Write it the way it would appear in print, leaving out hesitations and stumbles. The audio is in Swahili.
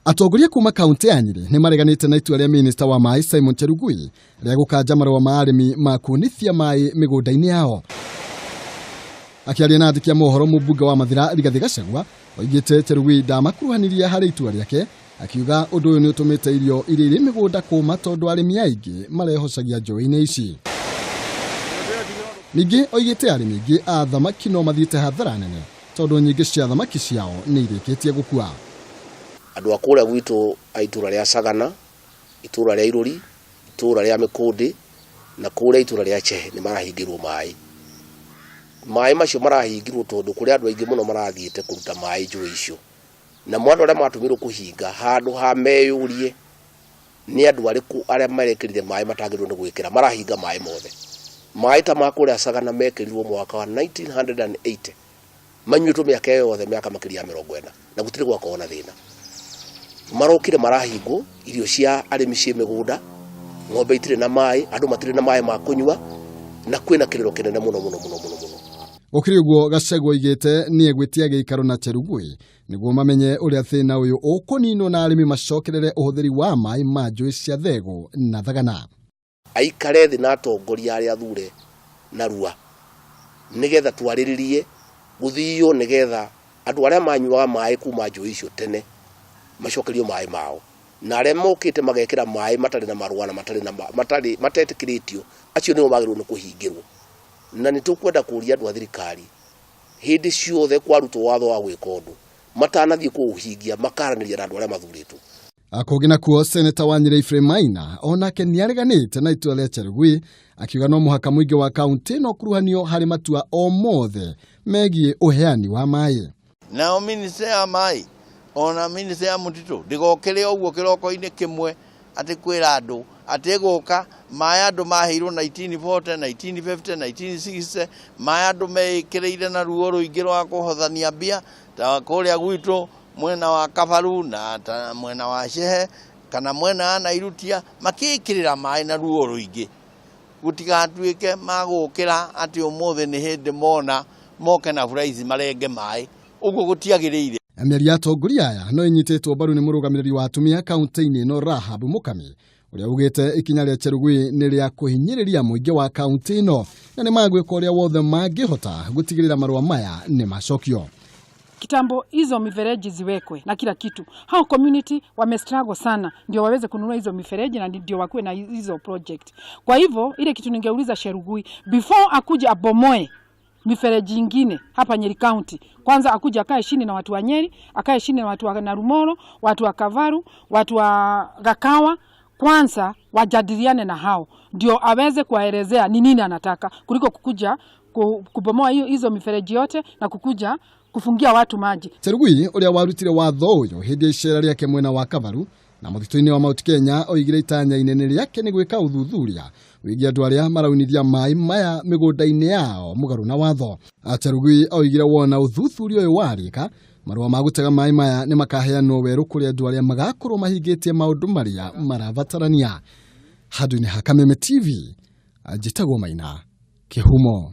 Atongoria kuma kaunti ya Nyeri ni mareganite na itua ria Minister wa Mai Simon Cherugui ria gukanja marua ma arimi ma kunithia mai migunda-ini yao. Akiaria na andiki a mohoro mubunge wa Mathira Rigathi Gachagua oigite Cherugui ndamakuruhaniria hari itua riake, akiuga undu uyu ni utumite irio iri migunda kuma tondu arimi aingi marehocagia njũĩ-inĩ ici. Ningi oigite arimi aingi a thamaki no mathiite hathara nene tondu nyingi cia thamaki ciao ni irikitie gukua. Andu akuria gwitu aitura ria Sagana, itura ria Iruri, itura ria Mikundi na kuria itura ria Chehe ni marahingirwo mai. Mai macio marahingirwo tondu kuria andu aingi muno marathiite kuruta mai njũĩ icio. Na mwandu aria matumirwo kuhinga handu ha meyurie ni andu ariku aria marekirire mai matagirwo ni gwikira marahinga mai mothe. Mai ta makuria Sagana mekirirwo mwaka wa 1980. Manyuitwo miaka yothe miaka makiria 40 na gutire gwakona thina. Marokire marahingo irio cia arimi cie migunda, ng'ombe itire na mai, andu matire na mai ma kunywa na kwina kiriro kinene muno. Gukiri uguo Gachagua igite ni egwitia giikaro na Cherugui niguo mamenye uria thina uyu ukunino na arimi macokerere uhuthiri wa mai ma njũĩ cia Thegu na Thagana. Aikare thi na atongoria aria athure na rua nigetha twariririe guthio nigetha andu aria manyuaga mai kuma njũĩ icio tene macokerio mai mao na aria mokite magekira mai matari na marua na matetikiritio acio niyo magirwo ni kuhingirwo. Na nitukwenda kuria andu a thirikari hindi ciothe kwarutwo watho wa gwika undu matanathie kuuhingia makaraniria na andu aria mathuritwo. Akogi nakuo Senator wa Nyeri Ephraim Maina onake niareganite na itua ria Cherugui, akiuga no muhaka muingi wa kaunti no kuruhanio hari matua o mothe megie uheani wa mai. Nao minister ya mai ona minister ya mutito ndigokere uguo kiroko-ini kimwe ati kwira andu ati guka mai andu maheirwo 1940 1950 1960 mai andu mekireire na ruo ruingi rwa kuhothania mbia ta kuria gwitu mwena wa Kabaru na mwena wa Chehe kana mwena wa Nairutia makikirira mai na ruo ruingi gutigatuike magukira ati umuthe ni hindi mona moke na furaizi marenge mai uguo gutiagiriire. Mĩario ya atongoria aya no inyitetwo mbaru ni murugamiriri wa atumia kaunti-ini no Rahab Mukami uria ugite ikinya ria Cherugui ni ria kuhinyiriria muingi wa kaunti ino na ni magwika uria wothe mangihota gutigirira marua maya ni macokio. Kitambo hizo mifereji ziwekwe na kila kitu. Hao community wamestruggle sana ndio waweze kununua hizo mifereji na ndio wakuwe na hizo project. Kwa hivyo ile kitu ningeuliza Cherugui before akuja abomoe mifereji ingine hapa Nyeri County, kwanza akuja akae chini na watu wa Nyeri, akae chini na watu wa Narumoro, watu wa Kavaru, watu wa Gakawa, kwanza wajadiliane na hao ndio aweze kuwaelezea ni nini anataka kuliko kukuja kubomoa hizo mifereji yote na kukuja kufungia watu maji. Cherugui uria warutire watho uyu hindi icera riake mwena wa Kavaru na muthito-ini wa Mount Kenya oigire itanya inene riake ni gwika uthuthuria wigia andu aria maraunithia mai maya migunda-ini yao mugaru na watho. Cherugui oigire wona uthuthuria uyu warika marua ma gutega mai maya ni makaheanwo weru kuri andu aria magakorwo mahingitie maundu maria marabatarania. Handũ-inĩ ha Kameme TV, njĩtagwo Maina Kĩhumo.